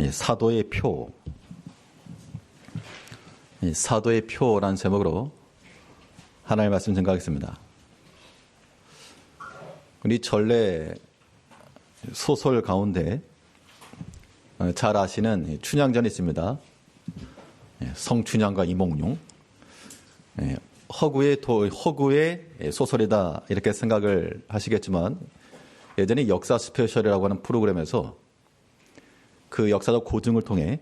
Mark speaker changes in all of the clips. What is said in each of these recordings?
Speaker 1: 사도의 표, 사도의 표라는 제목으로 하나님의 말씀 전가하겠습니다. 우리 전래 소설 가운데 잘 아시는 춘향전이 있습니다. 성춘향과 이몽룡. 허구의 소설이다 이렇게 생각을 하시겠지만, 예전에 역사 스페셜이라고 하는 프로그램에서 그 역사적 고증을 통해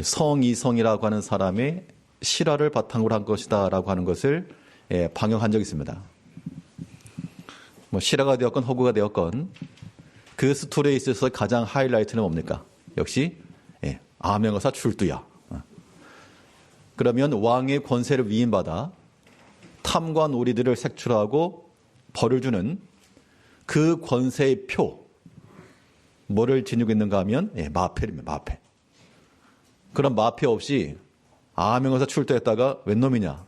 Speaker 1: 성이성이라고 하는 사람의 실화를 바탕으로 한 것이다 라고 하는 것을 방영한 적이 있습니다. 실화가 되었건 허구가 되었건 그 스토리에 있어서 가장 하이라이트는 뭡니까? 역시 암행어사 출두야. 그러면 왕의 권세를 위임받아 탐과 놀이들을 색출하고 벌을 주는 그 권세의 표, 뭐를 지니고 있는가 하면 마패입니다. 마패. 그런 마패 없이 암행어사 출두했다가 웬 놈이냐,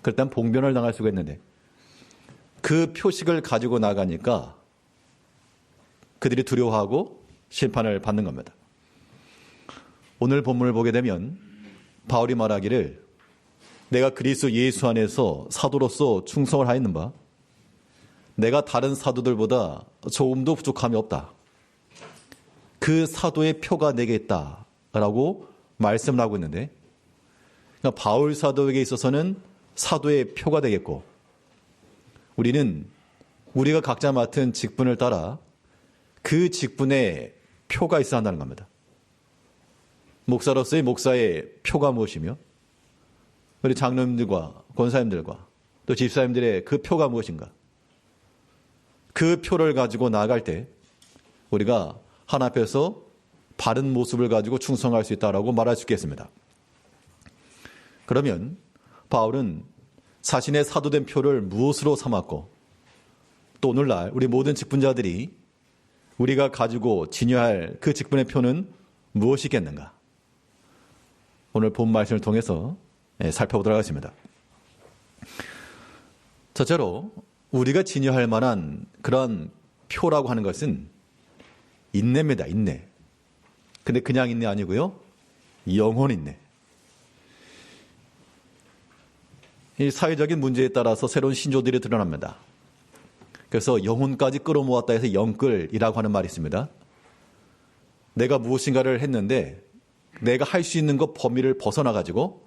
Speaker 1: 그럴 땐 봉변을 당할 수가 있는데, 그 표식을 가지고 나가니까 그들이 두려워하고 심판을 받는 겁니다. 오늘 본문을 보게 되면 바울이 말하기를, 내가 그리스도 예수 안에서 사도로서 충성을 하였는 바 내가 다른 사도들보다 조금도 부족함이 없다. 그 사도의 표가 내게 있다라고 말씀을 하고 있는데, 그러니까 바울 사도에게 있어서는 사도의 표가 되겠고, 우리는 우리가 각자 맡은 직분을 따라 그 직분에 표가 있어야 한다는 겁니다. 목사로서의 목사의 표가 무엇이며, 우리 장로님들과 권사님들과 또 집사님들의 그 표가 무엇인가, 그 표를 가지고 나아갈 때 우리가 하나님 앞에서 바른 모습을 가지고 충성할 수 있다라고 말할 수 있겠습니다. 그러면 바울은 자신의 사도된 표를 무엇으로 삼았고, 또 오늘날 우리 모든 직분자들이 우리가 가지고 지녀야 할 그 직분의 표는 무엇이겠는가, 오늘 본 말씀을 통해서 살펴보도록 하겠습니다. 첫째로 우리가 지녀야 할 만한 그런 표라고 하는 것은 인내입니다. 인내. 근데 그냥 인내 아니고요, 영혼 인내. 이 사회적인 문제에 따라서 새로운 신조들이 드러납니다. 그래서 영혼까지 끌어모았다 해서 영끌이라고 하는 말이 있습니다. 내가 무엇인가를 했는데 내가 할 수 있는 것 범위를 벗어나가지고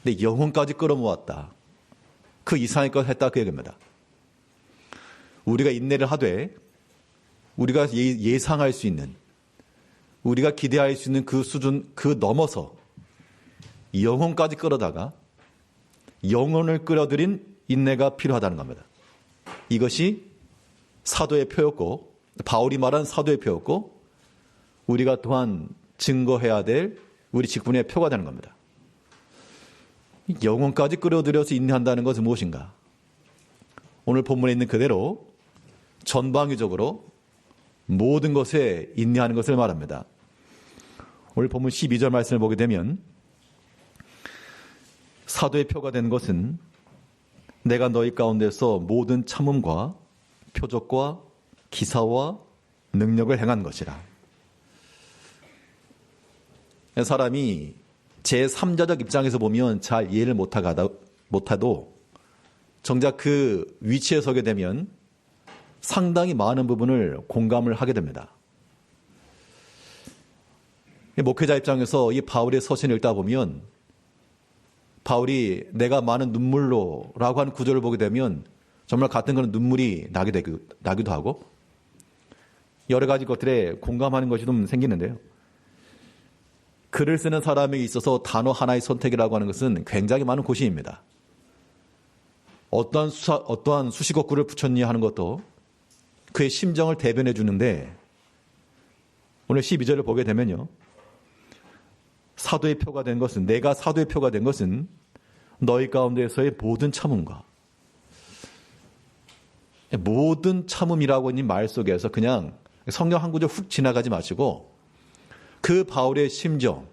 Speaker 1: 내 영혼까지 끌어모았다, 그 이상의 걸 했다, 그 얘기입니다. 우리가 인내를 하되 우리가 예상할 수 있는, 우리가 기대할 수 있는 그 수준, 그 넘어서 영혼까지 끌어다가 영혼을 끌어들인 인내가 필요하다는 겁니다. 이것이 사도의 표였고, 바울이 말한 사도의 표였고, 우리가 또한 증거해야 될 우리 직분의 표가 되는 겁니다. 영혼까지 끌어들여서 인내한다는 것은 무엇인가? 오늘 본문에 있는 그대로 전방위적으로 모든 것에 인내하는 것을 말합니다. 오늘 본문 12절 말씀을 보게 되면, 사도의 표가 되는 것은 내가 너희 가운데서 모든 참음과 표적과 기사와 능력을 행한 것이라. 사람이 제3자적 입장에서 보면 잘 이해를 못해도 정작 그 위치에 서게 되면 상당히 많은 부분을 공감을 하게 됩니다. 목회자 입장에서 이 바울의 서신을 읽다 보면, 바울이 내가 많은 눈물로 라고 하는 구절을 보게 되면 정말 같은 그런 눈물이 나기도 하고, 여러 가지 것들에 공감하는 것이 좀 생기는데요. 글을 쓰는 사람에게 있어서 단어 하나의 선택이라고 하는 것은 굉장히 많은 고심입니다. 어떠한 수식어구를 붙였냐 하는 것도 그의 심정을 대변해 주는데, 오늘 12절을 보게 되면요, 사도의 표가 된 것은, 내가 사도의 표가 된 것은 너희 가운데서의 모든 참음과, 모든 참음이라고 하는 말 속에서 그냥 성경 한 구절 훅 지나가지 마시고 그 바울의 심정,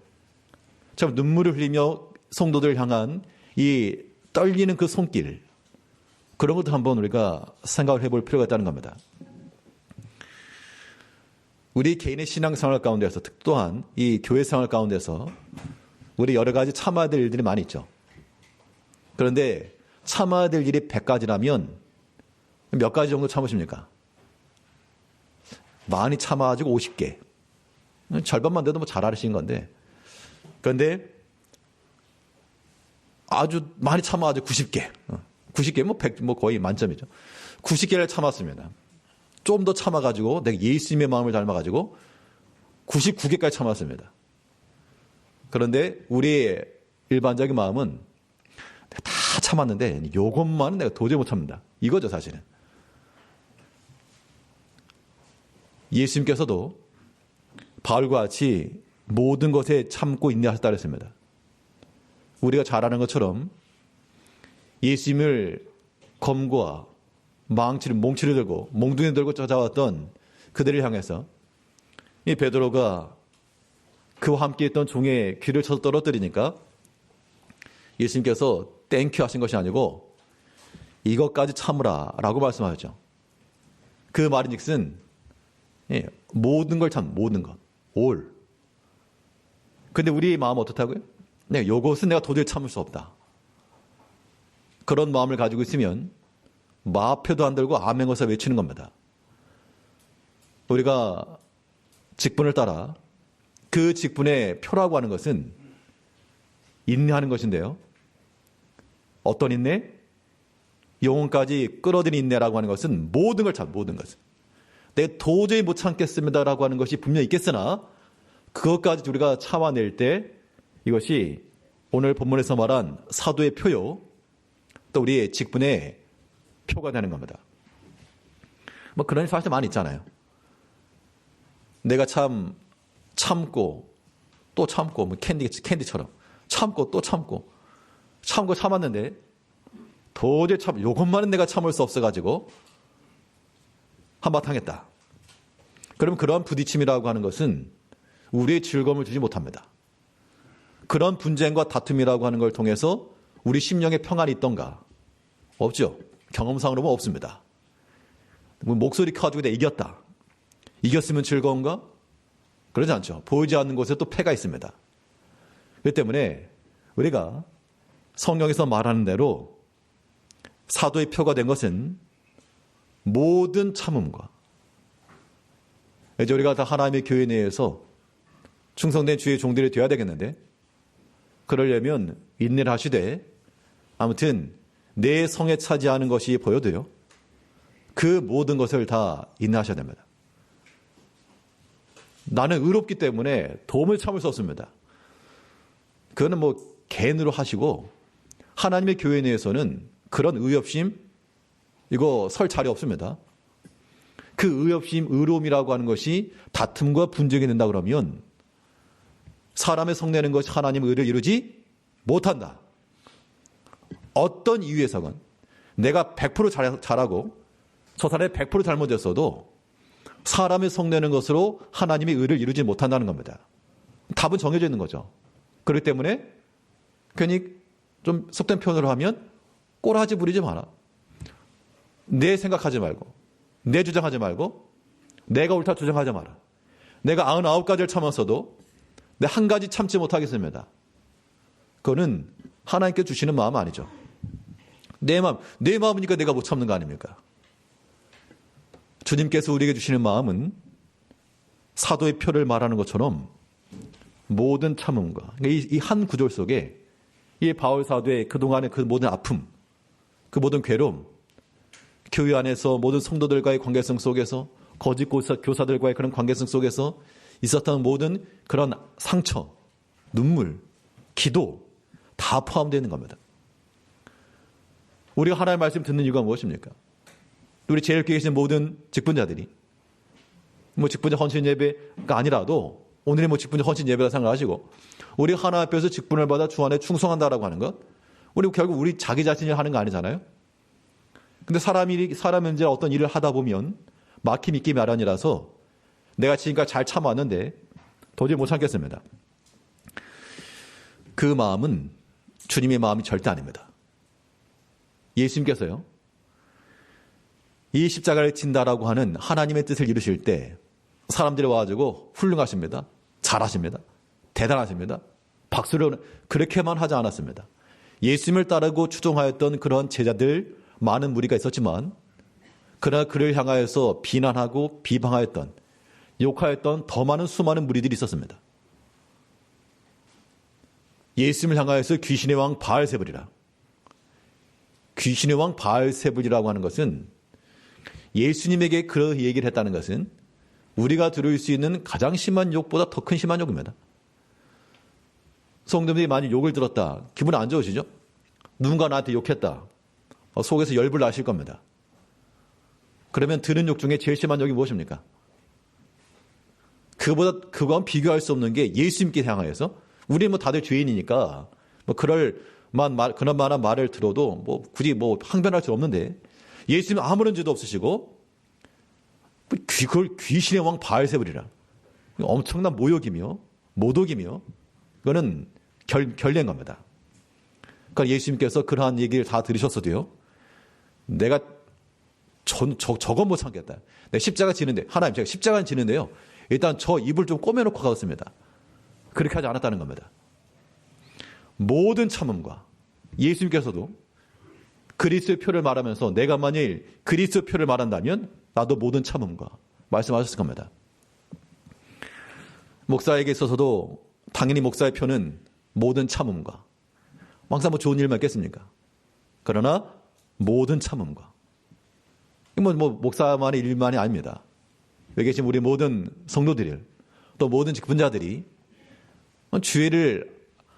Speaker 1: 참 눈물을 흘리며 성도들을 향한 이 떨리는 그 손길, 그런 것도 한번 우리가 생각을 해볼 필요가 있다는 겁니다. 우리 개인의 신앙생활 가운데서 또한 이 교회생활 가운데서 우리 여러 가지 참아야 될 일들이 많이 있죠. 그런데 참아야 될 일이 100가지라면 몇 가지 정도 참으십니까? 많이 참아가지고 50개. 절반만 돼도 뭐 잘하시는 건데. 그런데 아주 많이 참아가지고 90개. 90개 뭐 100, 뭐 거의 만점이죠. 90개를 참았습니다. 좀 더 참아가지고 내가 예수님의 마음을 닮아가지고 99개까지 참았습니다. 그런데 우리의 일반적인 마음은 내가 다 참았는데 요것만은 내가 도저히 못 참는다. 이거죠 사실은. 예수님께서도 바울과 같이 모든 것에 참고 인내하셨다 그랬습니다. 우리가 잘 아는 것처럼 예수님을 검과 망치를 몽치를 들고 몽둥이 들고 쫓아왔던 그들을 향해서 이 베드로가 그와 함께 있던 종의 귀를 쳐서 떨어뜨리니까 예수님께서 땡큐 하신 것이 아니고 이것까지 참으라 라고 말씀하셨죠. 그 말인즉슨 모든 걸 참, 모든 것. 올. 근데 우리의 마음은 어떻다고요? 네, 요것은 내가 도저히 참을 수 없다. 그런 마음을 가지고 있으면 마표도 안 들고 아멘거사 외치는 겁니다. 우리가 직분을 따라 그 직분의 표라고 하는 것은 인내하는 것인데요. 어떤 인내? 영혼까지 끌어들인 인내라고 하는 것은 모든 걸 참, 모든 것을. 내가 도저히 못 참겠습니다라고 하는 것이 분명히 있겠으나 그것까지 우리가 참아낼 때 이것이 오늘 본문에서 말한 사도의 표요, 또 우리의 직분의 표가 되는 겁니다. 뭐 그런 일 사실 많이 있잖아요. 내가 참고 또 참고 뭐 캔디처럼 참고 또 참고 참았는데 도저히 요것만은 내가 참을 수 없어가지고 한바탕 했다. 그럼 그러한 부딪힘이라고 하는 것은 우리의 즐거움을 주지 못합니다. 그런 분쟁과 다툼이라고 하는 걸 통해서 우리 심령의 평안이 있던가? 없죠. 경험상으로 보면 없습니다. 목소리 커가지고 내가 이겼다. 이겼으면 즐거운가? 그러지 않죠. 보이지 않는 곳에 또 패가 있습니다. 그렇기 때문에 우리가 성경에서 말하는 대로 사도의 표가 된 것은 모든 참음과 이제 우리가 다 하나님의 교회 내에서 충성된 주의 종들이 되어야 되겠는데 그러려면 인내를 하시되 아무튼 내 성에 차지하는 것이 보여도요. 그 모든 것을 다 인내하셔야 됩니다. 나는 의롭기 때문에 도움을 참을 수 없습니다. 그거는 뭐 개인으로 하시고 하나님의 교회 내에서는 그런 의협심 이거 설 자리 없습니다. 그 의협심, 의로움이라고 하는 것이 다툼과 분쟁이 된다 그러면 사람의 성내는 것이 하나님의 의를 이루지 못한다. 어떤 이유에서건 내가 100% 잘하고 저 사람이 100% 잘못했어도 사람의 성내는 것으로 하나님의 의를 이루지 못한다는 겁니다. 답은 정해져 있는 거죠. 그렇기 때문에 괜히 좀 속된 표현으로 하면 꼬라지 부리지 마라. 내 생각하지 말고 내 주장하지 말고 내가 옳다 주장하지 마라. 내가 99가지를 참았어도 내 한 가지 참지 못하겠습니다. 그거는 하나님께 주시는 마음 아니죠. 내 마음이니까 내가 못 참는 거 아닙니까? 주님께서 우리에게 주시는 마음은 사도의 표를 말하는 것처럼 모든 참음과 이 한 구절 속에 이 바울 사도의 그동안의 그 모든 아픔, 그 모든 괴로움, 교회 안에서 모든 성도들과의 관계성 속에서 거짓 교사들과의 그런 관계성 속에서 있었던 모든 그런 상처, 눈물, 기도 다 포함되어 있는 겁니다. 우리가 하나님의 말씀 듣는 이유가 무엇입니까? 우리 제일 교회에 계신 모든 직분자들이 뭐 직분자 헌신 예배가 아니라도 오늘의 뭐 직분자 헌신 예배라 생각하시고 우리 하나님 앞에서 직분을 받아 주 안에 충성한다라고 하는 것 우리 결국 우리 자기 자신이 하는 거 아니잖아요. 근데 사람이 이제 어떤 일을 하다 보면 막힘 있기 마련이라서 내가 지금까지 잘 참아왔는데 도저히 못 참겠습니다. 그 마음은 주님의 마음이 절대 아닙니다. 예수님께서요. 이 십자가를 진다라고 하는 하나님의 뜻을 이루실 때 사람들이 와가지고 훌륭하십니다. 잘하십니다. 대단하십니다. 박수를 그렇게만 하지 않았습니다. 예수님을 따르고 추종하였던 그런 제자들 많은 무리가 있었지만 그러나 그를 향하여서 비난하고 비방하였던 욕하였던 더 많은 수많은 무리들이 있었습니다. 예수님을 향하여서 귀신의 왕 바알세불이라. 귀신의 왕 바알세불이라고 하는 것은 예수님에게 그런 얘기를 했다는 것은 우리가 들을 수 있는 가장 심한 욕보다 더 큰 심한 욕입니다. 성도들이 많이 욕을 들었다. 기분 안 좋으시죠? 누군가 나한테 욕했다. 속에서 열불 나실 겁니다. 그러면 들은 욕 중에 제일 심한 욕이 무엇입니까? 그거와 비교할 수 없는 게 예수님께 향하여서 우리 다들 죄인이니까 그런 만한 말을 들어도 굳이 항변할 수 없는데 예수님 아무런 죄도 없으시고 그걸 귀신의 왕 바알세불이라. 엄청난 모욕이며 모독이며 그거는 결례인 겁니다. 그러니까 예수님께서 그러한 얘기를 다 들으셨어도요. 내가 저건 못 참겠다. 내가 십자가 지는데 하나님 제가 십자가는 지는데요. 일단 저 입을 좀 꼬매놓고 가겠습니다. 그렇게 하지 않았다는 겁니다. 모든 참음과 예수님께서도 그리스도의 표를 말하면서 내가 만일 그리스도의 표를 말한다면 나도 모든 참음과 말씀하셨을 겁니다. 목사에게 있어서도 당연히 목사의 표는 모든 참음과 항상 좋은 일만 있겠습니까? 그러나 모든 참음과 목사만의 일만이 아닙니다. 여기 계신 우리 모든 성도들 또 모든 직분자들이 주의를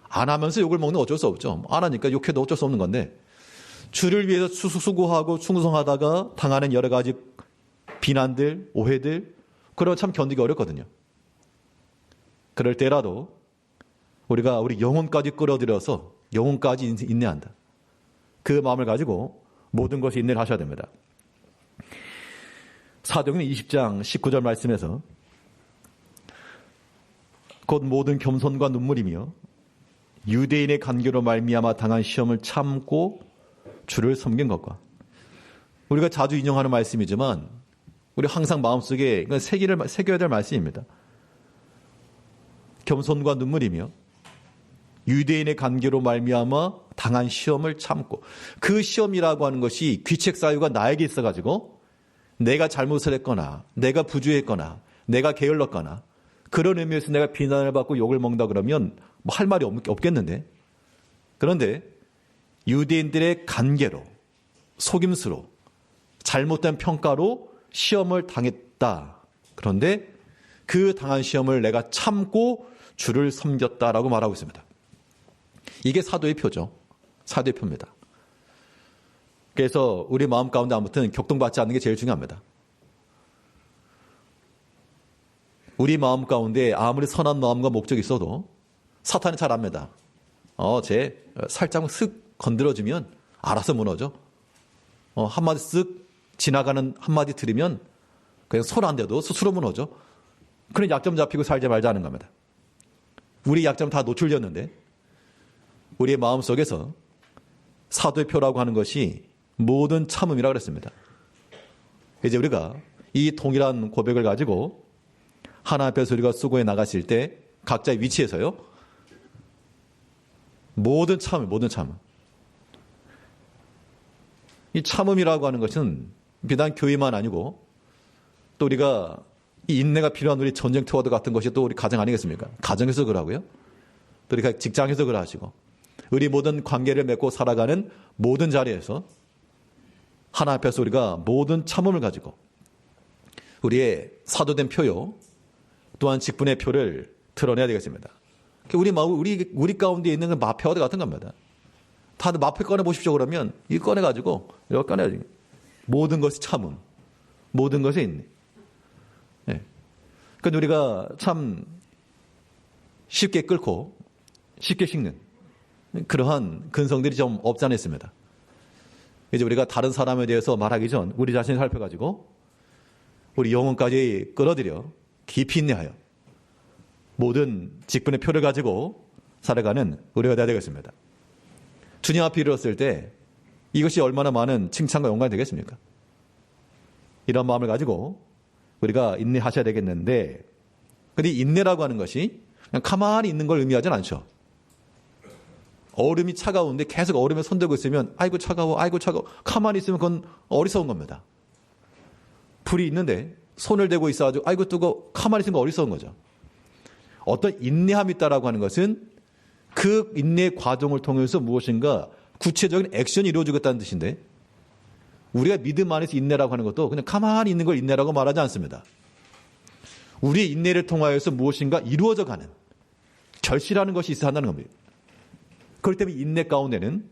Speaker 1: 안 하면서 욕을 먹는 건 어쩔 수 없죠. 안 하니까 욕해도 어쩔 수 없는 건데 주를 위해서 수고하고 충성하다가 당하는 여러 가지 비난들, 오해들 그런 참 견디기 어렵거든요. 그럴 때라도 우리가 우리 영혼까지 끌어들여서 영혼까지 인내한다. 그 마음을 가지고 모든 것을 인내를 하셔야 됩니다. 사도행전 20장 19절 말씀에서 곧 모든 겸손과 눈물이며 유대인의 간교로 말미암아 당한 시험을 참고 주를 섬긴 것과 우리가 자주 인용하는 말씀이지만 우리 항상 마음속에 새겨야 될 말씀입니다. 겸손과 눈물이며 유대인의 간교로 말미암아 당한 시험을 참고 그 시험이라고 하는 것이 귀책 사유가 나에게 있어가지고 내가 잘못을 했거나 내가 부주의했거나 내가 게을렀거나 그런 의미에서 내가 비난을 받고 욕을 먹는다 그러면 할 말이 없겠는데 그런데 유대인들의 간계로 속임수로 잘못된 평가로 시험을 당했다. 그런데 그 당한 시험을 내가 참고 주를 섬겼다라고 말하고 있습니다. 이게 사도의 표죠. 사도의 표입니다. 그래서 우리 마음 가운데 아무튼 격동받지 않는 게 제일 중요합니다. 우리 마음 가운데 아무리 선한 마음과 목적이 있어도 사탄이 잘 압니다. 쟤 살짝 쓱 건드려주면 알아서 무너져. 한마디 쓱 지나가는 한마디 들으면 그냥 손 안 대도 스스로 무너져. 그런 약점 잡히고 살지 말자 하는 겁니다. 우리 약점 다 노출되었는데 우리의 마음속에서 사도의 표라고 하는 것이 모든 참음이라고 그랬습니다. 이제 우리가 이 동일한 고백을 가지고 하나님 앞에서 우리가 수고해 나가실 때 각자의 위치에서요. 모든 참음. 이 참음이라고 하는 것은 비단 교회만 아니고 또 우리가 이 인내가 필요한 우리 전쟁터와도 같은 것이 또 우리 가정 아니겠습니까? 가정에서 그러고요. 또 우리가 직장에서 그러시고 우리 모든 관계를 맺고 살아가는 모든 자리에서 하나님 앞에서 우리가 모든 참음을 가지고 우리의 사도된 표요 또한 직분의 표를 드러내야 되겠습니다. 우리 가운데 있는 건 마패와 같은 겁니다. 다들 마패 꺼내보십시오 그러면 이거 꺼내가지고 이거 꺼내야지. 모든 것이 참음, 모든 것이 있네. 네. 그러니까 우리가 참 쉽게 끓고 쉽게 식는 그러한 근성들이 좀 없지 않아 있습니다. 이제 우리가 다른 사람에 대해서 말하기 전 우리 자신을 살펴가지고 우리 영혼까지 끌어들여 깊이 인내하여 모든 직분의 표를 가지고 살아가는 우리가 되어야 되겠습니다. 주님 앞에 이르렀을 때 이것이 얼마나 많은 칭찬과 영광이 되겠습니까? 이런 마음을 가지고 우리가 인내하셔야 되겠는데, 근데 인내라고 하는 것이 그냥 가만히 있는 걸 의미하진 않죠. 얼음이 차가운데 계속 얼음에 손대고 있으면 아이고 차가워, 아이고 차가워. 가만히 있으면 그건 어리석은 겁니다. 불이 있는데 손을 대고 있어가지고 아이고 뜨거워. 가만히 있으면 어리석은 거죠. 어떤 인내함이 있다라고 하는 것은 그 인내의 과정을 통해서 무엇인가 구체적인 액션이 이루어지겠다는 뜻인데, 우리가 믿음 안에서 인내라고 하는 것도 그냥 가만히 있는 걸 인내라고 말하지 않습니다. 우리의 인내를 통하여서 무엇인가 이루어져가는 결실하는 것이 있어야 한다는 겁니다. 그렇기 때문에 인내 가운데는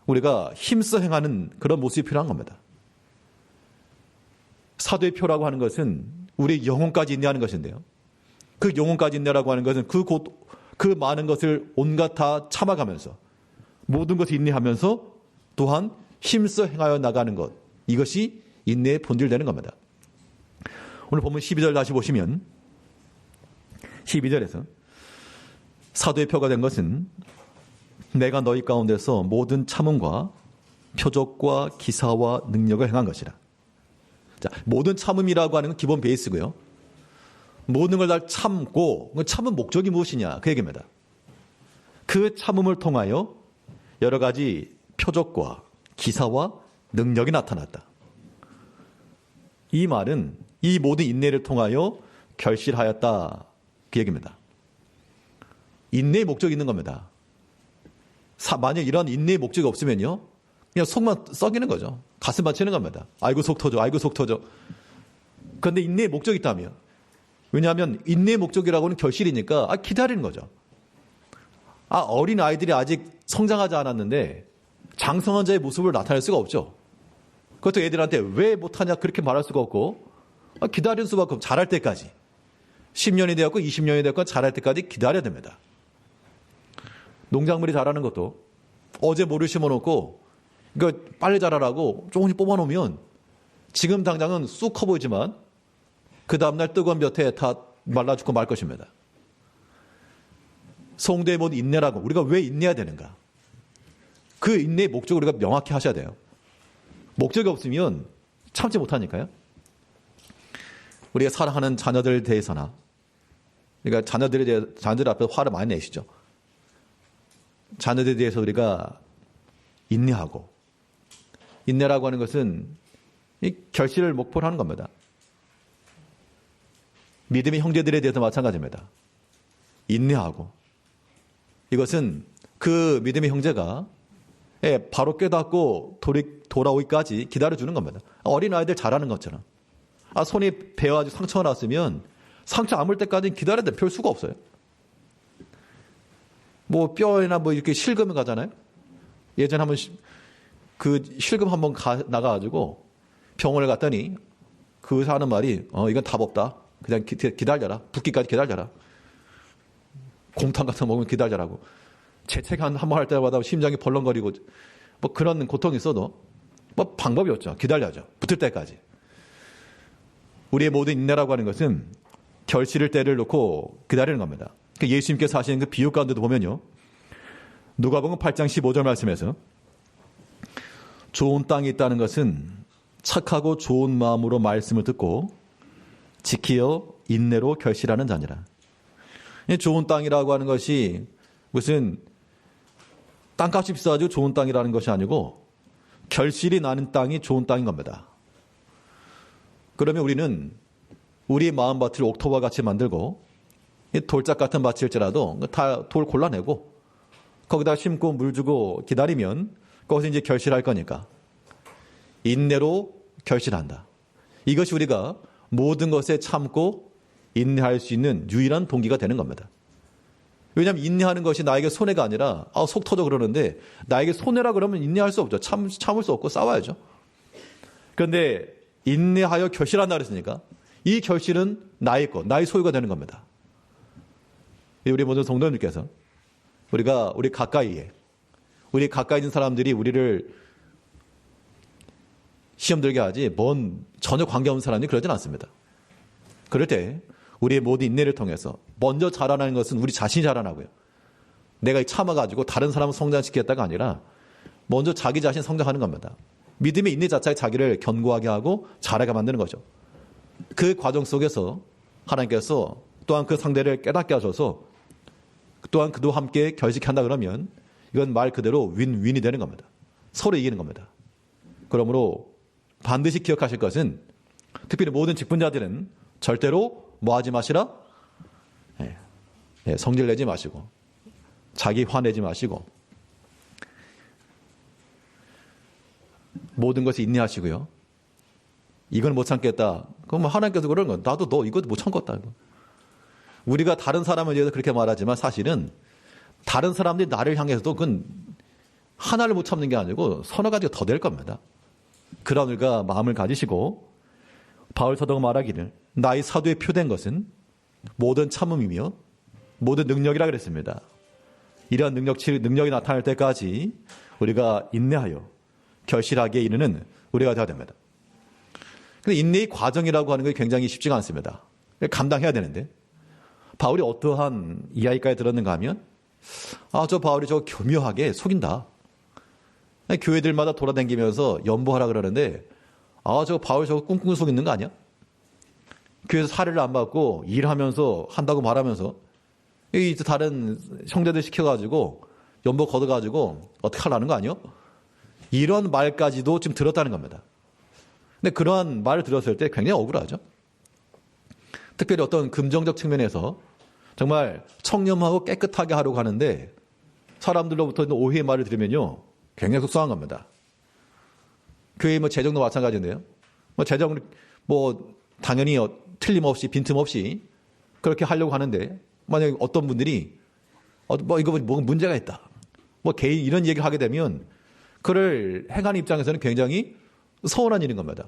Speaker 1: 우리가 힘써 행하는 그런 모습이 필요한 겁니다. 사도의 표라고 하는 것은 우리의 영혼까지 인내하는 것인데요. 그 영혼까지 인내라고 하는 것은 그 많은 것을 온갖 다 참아가면서 모든 것을 인내하면서 또한 힘써 행하여 나가는 것, 이것이 인내의 본질되는 겁니다. 오늘 본문 12절 다시 보시면 12절에서 사도의 표가 된 것은 내가 너희 가운데서 모든 참음과 표적과 기사와 능력을 행한 것이라. 자, 모든 참음이라고 하는 건 기본 베이스고요. 모든 걸 다 참고, 참은 목적이 무엇이냐 그 얘기입니다. 그 참음을 통하여 여러 가지 표적과 기사와 능력이 나타났다. 이 말은 이 모든 인내를 통하여 결실하였다 그 얘기입니다. 인내의 목적이 있는 겁니다. 만약 이런 인내의 목적이 없으면요, 그냥 속만 썩이는 거죠. 가슴만 치는 겁니다. 아이고 속 터져, 아이고 속 터져. 그런데 인내의 목적이 있다면, 왜냐하면 인내의 목적이라고는 결실이니까 기다리는 거죠. 어린 아이들이 아직 성장하지 않았는데 장성한 자의 모습을 나타낼 수가 없죠. 그것도 애들한테 왜 못하냐 그렇게 말할 수가 없고, 기다릴 수밖에 없고, 자랄 때까지 10년이 되었고 20년이 되었고 자랄 때까지 기다려야 됩니다. 농작물이 자라는 것도 어제 모를 심어놓고 이거 빨리 자라라고 조금씩 뽑아놓으면 지금 당장은 쑥 커 보이지만 그 다음날 뜨거운 볕에 다 말라 죽고 말 것입니다. 성도의 모든 인내라고, 우리가 왜 인내해야 되는가? 그 인내의 목적을 우리가 명확히 하셔야 돼요. 목적이 없으면 참지 못하니까요. 우리가 사랑하는 자녀들에 대해서나, 그러니까 자녀들 앞에서 화를 많이 내시죠. 자녀들에 대해서 우리가 인내하고, 인내라고 하는 것은 이 결실을 목표로 하는 겁니다. 믿음의 형제들에 대해서 마찬가지입니다. 인내하고, 이것은 그 믿음의 형제가 바로 깨닫고 돌아오기까지 기다려주는 겁니다. 어린아이들 잘하는 것처럼. 손이 베어가지고 상처가 났으면 상처 아물 때까지는 기다려야 돼. 별 수가 없어요. 뭐 뼈에나 뭐 이렇게 실금을 가잖아요. 예전에 한번 그 실금 한번 나가가지고 병원을 갔더니 그 의사 하는 말이 이건 답 없다. 그냥 기다려라. 붓기까지 기다려라. 곰탕 같은 거 먹으면 기다려라고. 재채기 한 번 할 때마다 심장이 벌렁거리고 뭐 그런 고통이 있어도 뭐 방법이 없죠. 기다려야죠. 붙을 때까지. 우리의 모든 인내라고 하는 것은 결실을 때를 놓고 기다리는 겁니다. 예수님께서 하시는 그 비유 가운데도 보면요, 누가복음 8장 15절 말씀에서 좋은 땅이 있다는 것은 착하고 좋은 마음으로 말씀을 듣고 지키어 인내로 결실하는 자니라. 좋은 땅이라고 하는 것이 무슨 땅값이 비싸가지고 좋은 땅이라는 것이 아니고 결실이 나는 땅이 좋은 땅인 겁니다. 그러면 우리는 우리의 마음밭을 옥토와 같이 만들고 돌짝 같은 밭일지라도 다 돌 골라내고 거기다 심고 물 주고 기다리면 거기서 이제 결실할 거니까 인내로 결실한다. 이것이 우리가 모든 것에 참고 인내할 수 있는 유일한 동기가 되는 겁니다. 왜냐하면 인내하는 것이 나에게 손해가 아니라 속 터져 그러는데 나에게 손해라 그러면 인내할 수 없죠. 참을 수 없고 싸워야죠. 그런데 인내하여 결실한다 그랬으니까 이 결실은 나의 것, 나의 소유가 되는 겁니다. 우리 모든 성도님께서 우리 가까이 있는 사람들이 우리를 시험 들게 하지 전혀 관계없는 사람이 그러진 않습니다. 그럴 때 우리의 모든 인내를 통해서 먼저 자라나는 것은 우리 자신이 자라나고요. 내가 참아가지고 다른 사람을 성장시키겠다가 아니라 먼저 자기 자신 성장하는 겁니다. 믿음의 인내 자체가 자기를 견고하게 하고 자라게 만드는 거죠. 그 과정 속에서 하나님께서 또한 그 상대를 깨닫게 하셔서 또한 그도 함께 결식한다 그러면 이건 말 그대로 윈윈이 되는 겁니다. 서로 이기는 겁니다. 그러므로 반드시 기억하실 것은 특별히 모든 직분자들은 절대로 뭐 하지 마시라? 성질 내지 마시고 자기 화내지 마시고 모든 것을 인내하시고요. 이건 못 참겠다. 그럼 하나님께서 그러는 건 나도 너 이거 못 참겠다. 우리가 다른 사람을 위해서 그렇게 말하지만 사실은 다른 사람들이 나를 향해서도 그건 하나를 못 참는 게 아니고 서너 가지가 더 될 겁니다. 그런 우리가 마음을 가지시고 바울 사도가 말하기를 나의 사도에 표된 것은 모든 참음이며 모든 능력이라 그랬습니다. 이러한 능력이 나타날 때까지 우리가 인내하여 결실하게 이르는 우리가 되어야 됩니다. 근데 인내의 과정이라고 하는 게 굉장히 쉽지가 않습니다. 감당해야 되는데 바울이 어떠한 이야기까지 들었는가 하면 저 바울이 저 교묘하게 속인다. 교회들마다 돌아다니면서 연보하라 그러는데 저 바울 저거 꿍꿍 속이는 거 아니야? 교회에서 사례를 안 받고 일하면서 한다고 말하면서 이 다른 형제들 시켜가지고 연보 걷어가지고 어떻게 하라는 거 아니요? 이런 말까지도 지금 들었다는 겁니다. 근데 그러한 말을 들었을 때 굉장히 억울하죠. 특별히 어떤 금정적 측면에서 정말 청렴하고 깨끗하게 하려고 하는데 사람들로부터 오해의 말을 들으면요 굉장히 속상한 겁니다. 교회 재정도 마찬가지인데요. 재정을 당연히 틀림없이 빈틈없이 그렇게 하려고 하는데 만약에 어떤 분들이 이거 뭐 문제가 있다. 개인 이런 얘기를 하게 되면 그를 행하는 입장에서는 굉장히 서운한 일인 겁니다.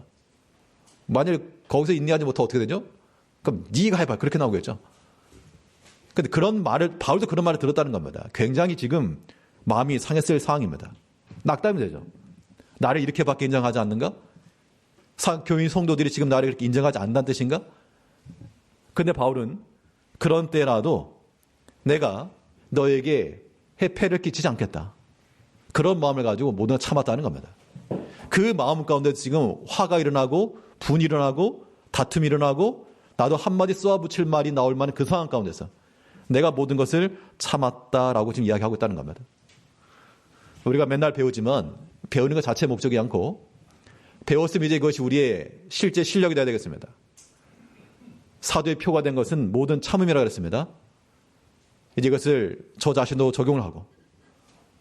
Speaker 1: 만약에 거기서 인내하지 못하면 어떻게 되죠? 그럼 네가 해봐. 그렇게 나오겠죠. 근데 그런 말을 바울도 그런 말을 들었다는 겁니다. 굉장히 지금 마음이 상했을 상황입니다. 낙담이 되죠. 나를 이렇게밖에 인정하지 않는가? 교인 성도들이 지금 나를 이렇게 인정하지 않는다는 뜻인가? 근데 바울은 그런 때라도 내가 너에게 해패를 끼치지 않겠다. 그런 마음을 가지고 모든 걸 참았다는 겁니다. 그 마음 가운데 지금 화가 일어나고 분이 일어나고 다툼이 일어나고 나도 한마디 쏘아붙일 말이 나올 만한 그 상황 가운데서 내가 모든 것을 참았다라고 지금 이야기하고 있다는 겁니다. 우리가 맨날 배우지만 배우는 것 자체의 목적이 않고 배웠으면 이제 그것이 우리의 실제 실력이 되어야 되겠습니다. 사도의 표가 된 것은 모든 참음이라고 그랬습니다. 이제 이것을 저 자신도 적용을 하고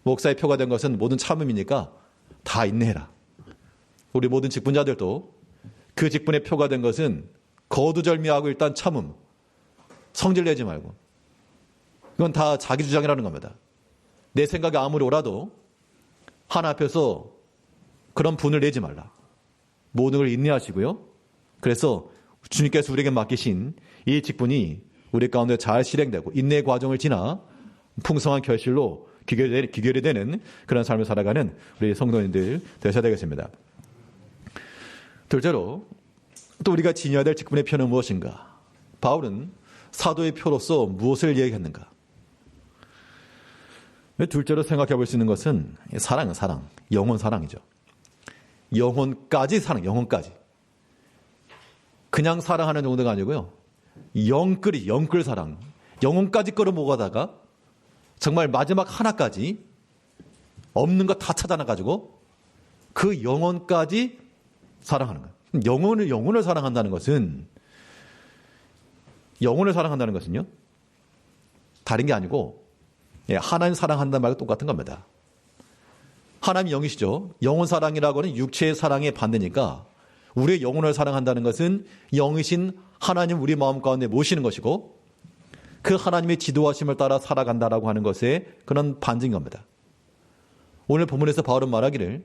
Speaker 1: 목사의 표가 된 것은 모든 참음이니까 다 인내해라. 우리 모든 직분자들도 그 직분의 표가 된 것은 거두절미하고 일단 참음, 성질 내지 말고 이건 다 자기 주장이라는 겁니다. 내 생각이 아무리 옳아도 하나 앞에서 그런 분을 내지 말라. 모든 걸 인내하시고요. 그래서 주님께서 우리에게 맡기신 이 직분이 우리 가운데 잘 실행되고 인내의 과정을 지나 풍성한 결실로 귀결이 되는 그런 삶을 살아가는 우리 성도님들 되셔야 되겠습니다. 둘째로 또 우리가 지녀야 될 직분의 표는 무엇인가? 바울은 사도의 표로서 무엇을 얘기했는가? 둘째로 생각해 볼 수 있는 것은 사랑은 사랑, 영혼 사랑이죠. 영혼까지 사랑, 영혼까지. 그냥 사랑하는 정도가 아니고요. 영끌 사랑. 영혼까지 끌어모아다가 정말 마지막 하나까지 없는 거 다 찾아놔가지고 그 영혼까지 사랑하는 거예요. 영혼을 사랑한다는 것은 다른 게 아니고 하나님 사랑한다는 말과 똑같은 겁니다. 하나님 영이시죠. 영혼 사랑이라고는 육체의 사랑의 반대니까 우리의 영혼을 사랑한다는 것은 영이신 하나님 우리 마음 가운데 모시는 것이고 그 하나님의 지도하심을 따라 살아간다라고 하는 것의 그런 반증인 겁니다. 오늘 본문에서 바울은 말하기를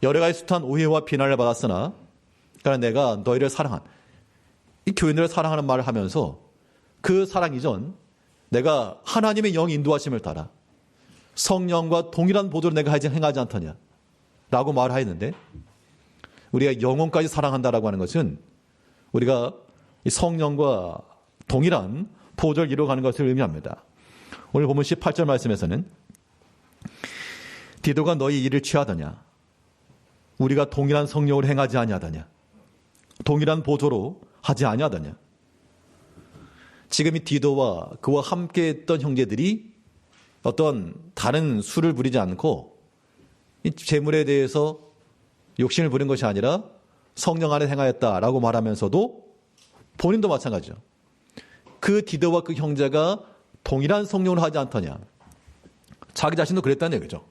Speaker 1: 여러 가지 숱한 오해와 비난을 받았으나 그러나 내가 너희를 사랑한 이 교인들을 사랑하는 말을 하면서 그 사랑 이전 내가 하나님의 영 인도하심을 따라 성령과 동일한 보도를 내가 행하지 않더냐 라고 말하였는데 우리가 영혼까지 사랑한다라고 하는 것은 우리가 성령과 동일한 보조를 이루어가는 것을 의미합니다. 오늘 보면 18절 말씀에서는 디도가 너희 일을 취하더냐 우리가 동일한 성령을 행하지 아니하더냐 동일한 보조로 하지 아니하더냐. 지금 이 디도와 그와 함께했던 형제들이 어떤 다른 수를 부리지 않고 이 재물에 대해서 욕심을 부린 것이 아니라 성령 안에 행하였다라고 말하면서도 본인도 마찬가지죠. 그 디도와 그 형제가 동일한 성령을 하지 않더냐. 자기 자신도 그랬다는 얘기죠.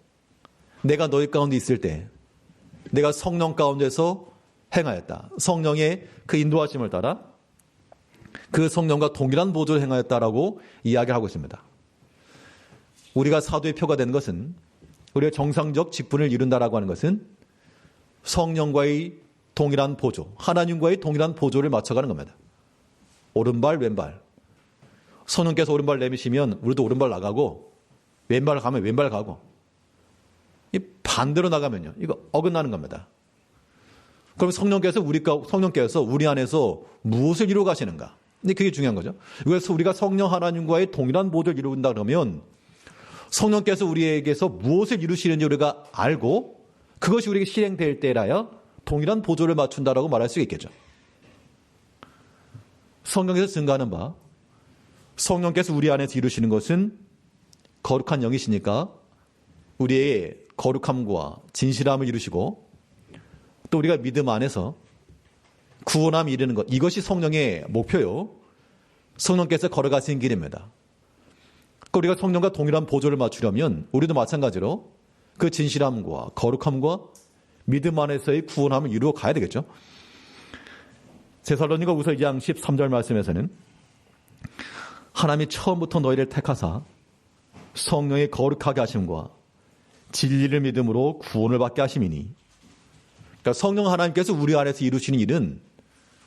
Speaker 1: 내가 너희 가운데 있을 때 내가 성령 가운데서 행하였다. 성령의 그 인도하심을 따라 그 성령과 동일한 보조를 행하였다라고 이야기를 하고 있습니다. 우리가 사도의 표가 되는 것은, 우리가 정상적 직분을 이룬다라고 하는 것은 성령과의 동일한 보조, 하나님과의 동일한 보조를 맞춰가는 겁니다. 오른발 왼발. 성령께서 오른발 내미시면 우리도 오른발 나가고, 왼발 가면 왼발 가고, 이 반대로 나가면요, 이거 어긋나는 겁니다. 그럼 성령께서 우리 안에서 무엇을 이루어 가시는가? 근데 그게 중요한 거죠. 그래서 우리가 성령 하나님과의 동일한 보조를 이룬다 그러면 성령께서 우리에게서 무엇을 이루시는지 우리가 알고 그것이 우리에게 실행될 때라야 동일한 보조를 맞춘다라고 말할 수 있겠죠. 성령께서 증가하는 바, 성령께서 우리 안에서 이루시는 것은 거룩한 영이시니까 우리의 거룩함과 진실함을 이루시고, 또 우리가 믿음 안에서 구원함이 이르는 것, 이것이 성령의 목표요. 성령께서 걸어가신 길입니다. 우리가 성령과 동일한 보조를 맞추려면 우리도 마찬가지로 그 진실함과 거룩함과 믿음 안에서의 구원함을 이루어 가야 되겠죠. 데살로니가후서 2장 13절 말씀에서는 하나님이 처음부터 너희를 택하사 성령의 거룩하게 하심과 진리를 믿음으로 구원을 받게 하심이니, 그러니까 성령 하나님께서 우리 안에서 이루시는 일은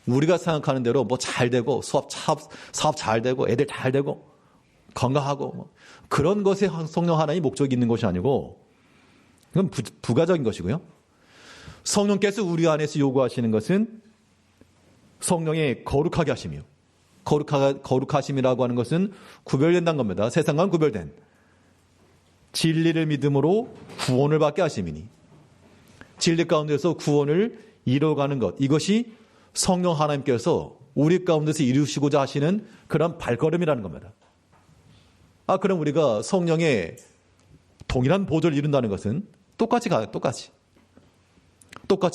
Speaker 1: 우리가 생각하는 대로 뭐 잘 되고 사업 잘 되고 애들 잘 되고 건강하고 그런 것에 성령 하나님이 목적이 있는 것이 아니고, 그건 부가적인 것이고요. 성령께서 우리 안에서 요구하시는 것은 성령의 거룩하게 하심이요. 거룩하심이라고 하는 것은 구별된다는 겁니다. 세상과는 구별된 진리를 믿음으로 구원을 받게 하심이니, 진리 가운데서 구원을 이루어가는 것, 이것이 성령 하나님께서 우리 가운데서 이루시고자 하시는 그런 발걸음이라는 겁니다. 그럼 우리가 성령의 동일한 보조를 이룬다는 것은 똑같이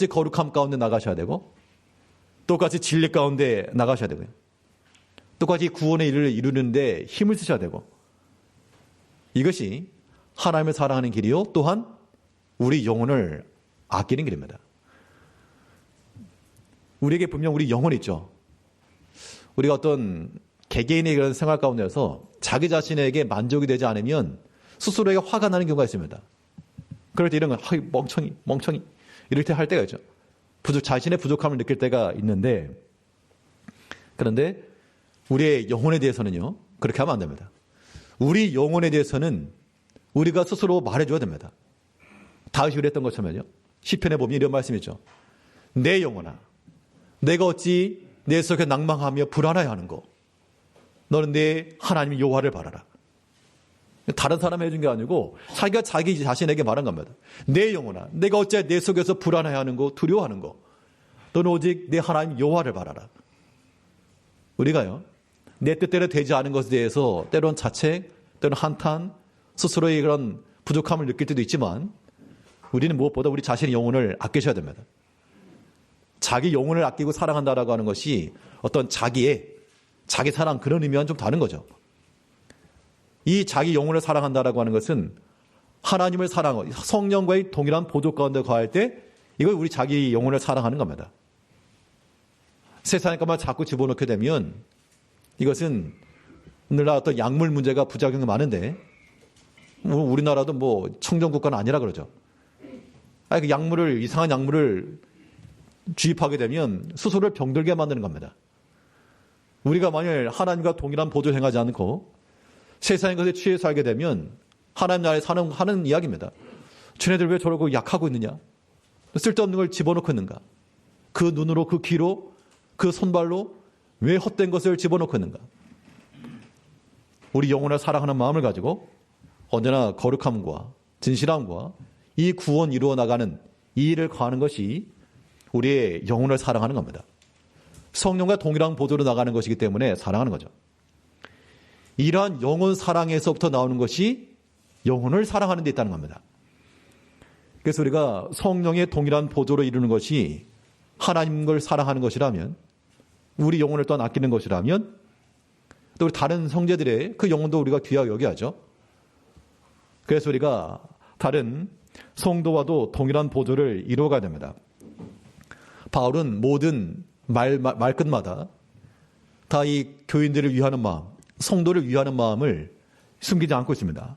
Speaker 1: 거룩함 가운데 나가셔야 되고, 똑같이 진리 가운데 나가셔야 되고요. 똑같이 구원의 일을 이루는데 힘을 쓰셔야 되고, 이것이 하나님을 사랑하는 길이요, 또한 우리 영혼을 아끼는 길입니다. 우리에게 분명 우리 영혼이 있죠. 우리가 어떤 개개인의 그런 생활 가운데서 자기 자신에게 만족이 되지 않으면 스스로에게 화가 나는 경우가 있습니다. 그럴 때 이런 건 멍청이 이럴 때 할 때가 있죠. 자신의 부족함을 느낄 때가 있는데, 그런데 우리의 영혼에 대해서는요, 그렇게 하면 안 됩니다. 우리 영혼에 대해서는 우리가 스스로 말해줘야 됩니다. 다윗이 그랬던 것처럼요, 시편에 보면 이런 말씀이 있죠. 내 영혼아, 내가 어찌 내 속에 낭망하며 불안하여 하는고, 너는 내 하나님 여호와를 바라라. 다른 사람이 해준 게 아니고 자기가 자기 자신에게 말한 겁니다. 내 영혼아, 내가 어찌 내 속에서 불안하여 하는고 두려워하는고, 너는 오직 내 하나님 여호와를 바라라. 우리가요, 내 뜻대로 되지 않은 것에 대해서 때론 자책, 때론 한탄, 스스로의 그런 부족함을 느낄 때도 있지만, 우리는 무엇보다 우리 자신의 영혼을 아끼셔야 됩니다. 자기 영혼을 아끼고 사랑한다라고 하는 것이 어떤 자기 사랑, 그런 의미와는 좀 다른 거죠. 이 자기 영혼을 사랑한다라고 하는 것은 하나님을 사랑하고 성령과의 동일한 보조 가운데 거할 때 이걸 우리 자기 영혼을 사랑하는 겁니다. 세상에 것만 자꾸 집어넣게 되면 이것은 오늘날 어떤 약물 문제가 부작용이 많은데, 우리나라도 뭐 청정국가는 아니라 그러죠. 그 이상한 약물을 주입하게 되면 스스로를 병들게 만드는 겁니다. 우리가 만일 하나님과 동일한 보조를 행하지 않고 세상의 것에 취해 살게 되면 하나님 나라에 하는 이야기입니다. 쟤네들 왜 저러고 약하고 있느냐? 쓸데없는 걸 집어넣고 있는가? 그 눈으로, 그 귀로, 그 손발로 왜 헛된 것을 집어넣고 있는가? 우리 영혼을 사랑하는 마음을 가지고 언제나 거룩함과 진실함과 이 구원 이루어 나가는 이 일을 거하는 것이 우리의 영혼을 사랑하는 겁니다. 성령과 동일한 보도로 나가는 것이기 때문에 사랑하는 거죠. 이러한 영혼 사랑에서부터 나오는 것이 영혼을 사랑하는 데 있다는 겁니다. 그래서 우리가 성령의 동일한 보조로 이루는 것이 하나님을 사랑하는 것이라면, 우리 영혼을 또한 아끼는 것이라면, 또 우리 다른 형제들의 그 영혼도 우리가 귀하게 여겨야죠. 그래서 우리가 다른 성도와도 동일한 보조를 이루어가야 됩니다. 바울은 모든 말끝마다 다 이 교인들을 위하는 마음, 성도를 위하는 마음을 숨기지 않고 있습니다.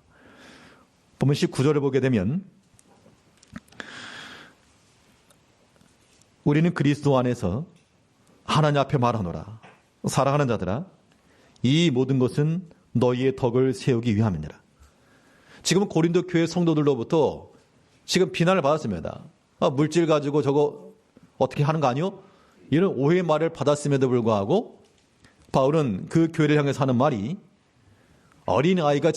Speaker 1: 보면 19절을 보게 되면, 우리는 그리스도 안에서 하나님 앞에 말하노라. 사랑하는 자들아, 이 모든 것은 너희의 덕을 세우기 위함이니라. 지금 고린도 교회 성도들로부터 지금 비난을 받았습니다. 물질 가지고 저거 어떻게 하는 거 아니요? 이런 오해의 말을 받았음에도 불구하고 바울은 그 교회를 향해서 하는 말이, 어린아이가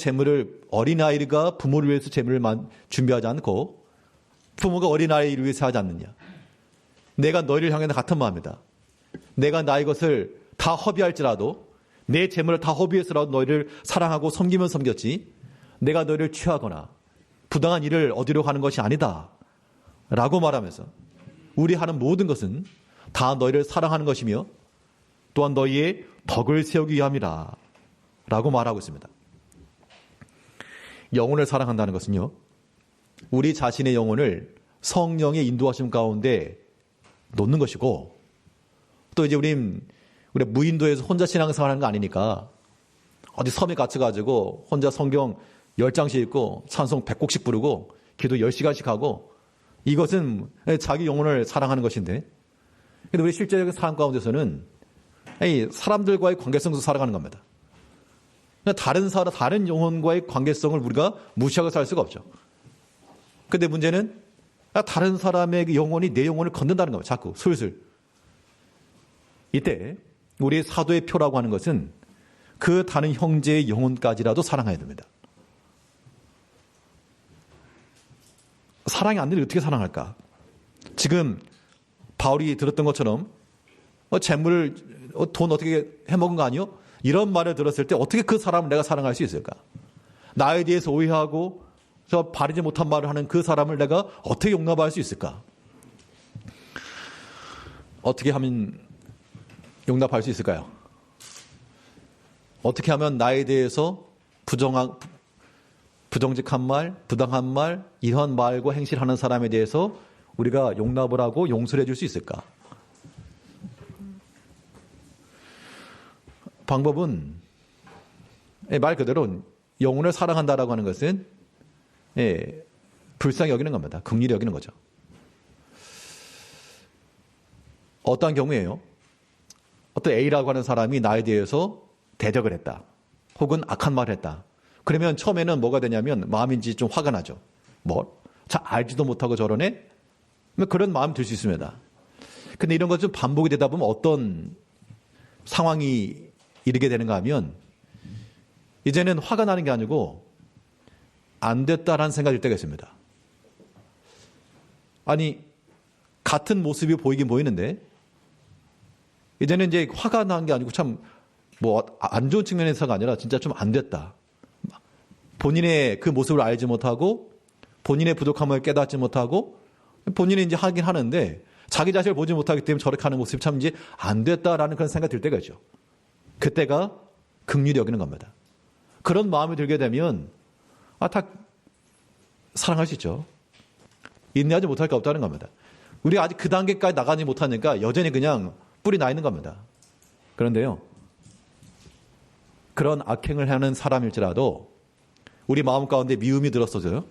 Speaker 1: 부모를 위해서 재물을 준비하지 않고 부모가 어린아이를 위해서 하지 않느냐. 내가 너희를 향해서 같은 마음이다. 내가 나의 것을 다 허비할지라도, 내 재물을 다 허비해서라도 너희를 사랑하고 섬기면 섬겼지, 내가 너희를 취하거나 부당한 일을 얻으려고 하는 것이 아니다 라고 말하면서, 우리 하는 모든 것은 다 너희를 사랑하는 것이며 또한 너희의 덕을 세우기 위함이라 라고 말하고 있습니다. 영혼을 사랑한다는 것은요, 우리 자신의 영혼을 성령의 인도하심 가운데 놓는 것이고, 또 이제 우리 무인도에서 혼자 신앙생활 하는 거 아니니까 어디 섬에 갇혀가지고 혼자 성경 10장씩 읽고 찬송 100곡씩 부르고 기도 10시간씩 하고, 이것은 자기 영혼을 사랑하는 것인데, 근데 우리 실제적인 삶 가운데서는 사람들과의 관계성도 살아가는 겁니다. 다른 영혼과의 관계성을 우리가 무시하고 살 수가 없죠. 근데 문제는 다른 사람의 영혼이 내 영혼을 건든다는 겁니다. 자꾸 슬슬. 이때 우리의 사도의 표라고 하는 것은 그 다른 형제의 영혼까지라도 사랑해야 됩니다. 사랑이 안 되면 어떻게 사랑할까? 지금 바울이 들었던 것처럼 재물, 돈 어떻게 해먹은 거 아니요? 이런 말을 들었을 때 어떻게 그 사람을 내가 사랑할 수 있을까? 나에 대해서 오해하고 저 바르지 못한 말을 하는 그 사람을 내가 어떻게 용납할 수 있을까? 어떻게 하면 용납할 수 있을까요? 어떻게 하면 나에 대해서 부정직한 말, 부당한 말, 이런 말과 행실을 하는 사람에 대해서 우리가 용납을 하고 용서를 해줄 수 있을까? 방법은 말 그대로 영혼을 사랑한다라고 하는 것은 불쌍히 여기는 겁니다. 긍휼히 여기는 거죠. 어떠한 경우에요? 어떤 A라고 하는 사람이 나에 대해서 대적을 했다. 혹은 악한 말을 했다. 그러면 처음에는 뭐가 되냐면 마음인지 좀 화가 나죠. 잘 알지도 못하고 저러네? 그런 마음이 들 수 있습니다. 근데 이런 것 좀 반복이 되다 보면 어떤 상황이 이르게 되는가 하면, 이제는 화가 나는 게 아니고 안 됐다라는 생각이 들 때가 있습니다. 아니, 같은 모습이 보이긴 보이는데 이제는 이제 화가 난 게 아니고 참 안 좋은 측면에서가 아니라 진짜 좀 안 됐다. 본인의 그 모습을 알지 못하고 본인의 부족함을 깨닫지 못하고 본인이 이제 하긴 하는데 자기 자신을 보지 못하기 때문에 저렇게 하는 모습이 참 이제 안 됐다라는 그런 생각이 들 때가 있죠. 그때가 긍휼히 여기는 겁니다. 그런 마음이 들게 되면 다 사랑할 수 있죠. 인내하지 못할 게 없다는 겁니다. 우리가 아직 그 단계까지 나가지 못하니까 여전히 그냥 뿔이 나 있는 겁니다. 그런데요, 그런 악행을 하는 사람일지라도 우리 마음 가운데 미움이 들었어요.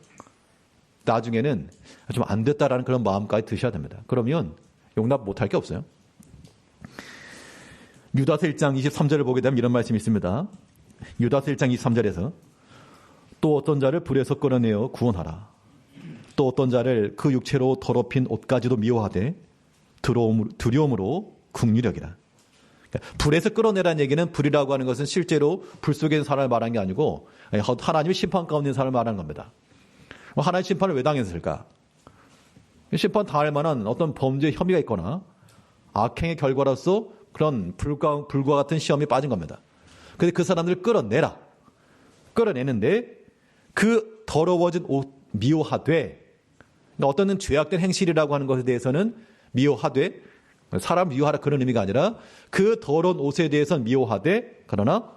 Speaker 1: 나중에는 좀 안 됐다라는 그런 마음까지 드셔야 됩니다. 그러면 용납 못할 게 없어요. 유다서 1장 23절을 보게 되면 이런 말씀이 있습니다. 유다서 1장 23절에서 또 어떤 자를 불에서 끌어내어 구원하라. 또 어떤 자를 그 육체로 더럽힌 옷까지도 미워하되 두려움으로 긍휼히 여기라. 그러니까 불에서 끌어내라는 얘기는, 불이라고 하는 것은 실제로 불 속에 있는 사람을 말하는 게 아니고 하나님의 심판 가운데 있는 사람을 말하는 겁니다. 하나님의 심판을 왜 당했을까? 심판 당할 만한 어떤 범죄 혐의가 있거나 악행의 결과로서 그런 불과 같은 시험이 빠진 겁니다. 근데 그 사람들을 끌어내라. 끌어내는데 그 더러워진 옷 미워하되, 그러니까 어떤 죄악된 행실이라고 하는 것에 대해서는 미워하되, 사람 미워하라 그런 의미가 아니라 그 더러운 옷에 대해서는 미워하되 그러나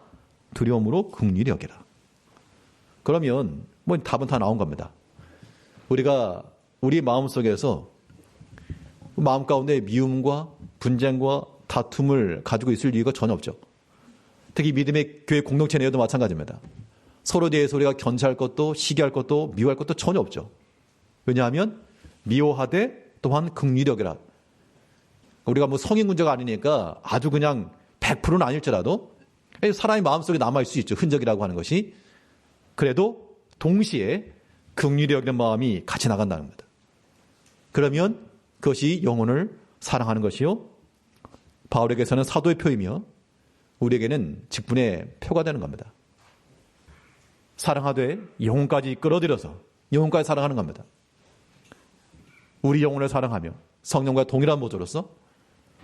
Speaker 1: 두려움으로 긍휼히 여기라. 그러면 뭐 답은 다 나온 겁니다. 우리가 우리 마음속에서 마음 가운데 미움과 분쟁과 다툼을 가지고 있을 이유가 전혀 없죠. 특히 믿음의 교회 공동체 내에도 마찬가지입니다. 서로 대해서 우리가 견제할 것도 시기할 것도 미워할 것도 전혀 없죠. 왜냐하면 미워하되 또한 긍휼히 여기라. 우리가 뭐 성인 문제가 아니니까 아주 그냥 100%는 아닐지라도 사람의 마음속에 남아있을 수 있죠. 흔적이라고 하는 것이. 그래도 동시에 긍휼히 여기는 마음이 같이 나간다는 겁니다. 그러면 그것이 영혼을 사랑하는 것이요, 바울에게서는 사도의 표이며 우리에게는 직분의 표가 되는 겁니다. 사랑하되 영혼까지 끌어들여서 영혼까지 사랑하는 겁니다. 우리 영혼을 사랑하며 성령과 동일한 모조로서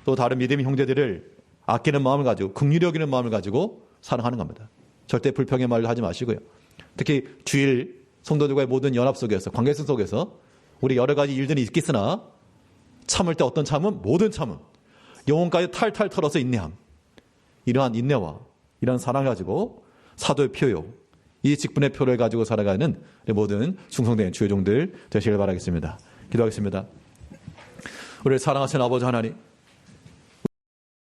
Speaker 1: 또 다른 믿음의 형제들을 아끼는 마음을 가지고 긍휼히 여기는 마음을 가지고 사랑하는 겁니다. 절대 불평의 말을 하지 마시고요. 특히 주일 성도들과의 모든 연합 속에서, 관계성 속에서 우리 여러 가지 일들이 있겠으나 참을 때 어떤 참음? 모든 참음. 영혼까지 탈탈 털어서 인내함. 이러한 인내와 이러한 사랑을 가지고 사도의 표요, 이 직분의 표를 가지고 살아가는 모든 충성된 주의 종들 되시길 바라겠습니다. 기도하겠습니다. 우리를 사랑하시는 아버지 하나님,